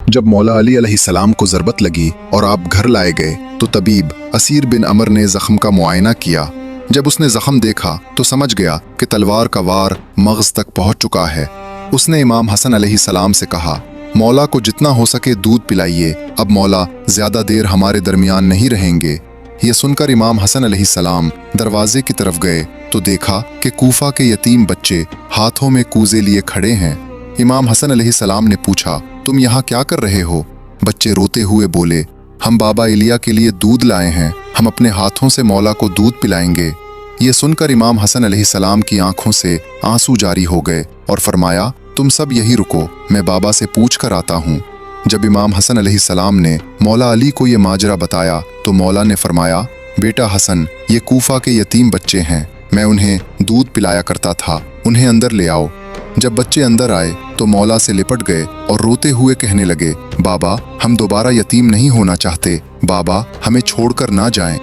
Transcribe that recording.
जब मौला अली अलैहिस्सलाम को ज़रबत लगी और आप घर लाए गए तो तबीब असीर बिन अमर ने ज़ख्म का मुआयना किया। जब उसने ज़ख्म देखा तो समझ गया कि तलवार का वार मग़ज़ तक पहुंच चुका है। उसने इमाम हसन अलैहिस्सलाम से कहा, मौला को जितना हो सके दूध पिलाइए, अब मौला ज़्यादा देर हमारे दरमियान नहीं रहेंगे। ये सुनकर इमाम हसन अलैहिस्सलाम दरवाजे की तरफ गए तो देखा कि कूफा के यतीम बच्चे हाथों में कूजे लिए खड़े हैं। इमाम हसन अलैहिस्सलाम ने पूछा, तुम यहाँ क्या कर रहे हो? बच्चे रोते हुए बोले, हम बाबा इलिया के लिए दूध लाए हैं, हम अपने हाथों से मौला को दूध पिलाएंगे। ये सुनकर इमाम हसन अलैहिस्सलाम की आंखों से आंसू जारी हो गए और फरमाया, तुम सब यही रुको, मैं बाबा से पूछ कर आता हूँ। जब इमाम हसन अलैहिस्सलाम ने मौला अली को ये माजरा बताया तो मौला ने फरमाया, बेटा हसन, ये कूफा के यतीम बच्चे हैं, मैं उन्हें दूध पिलाया करता था, उन्हें अंदर ले आओ। जब बच्चे अंदर आए तो मौला से लिपट गए और रोते हुए कहने लगे, बाबा हम दोबारा यतीम नहीं होना चाहते, बाबा हमें छोड़कर ना जाएं।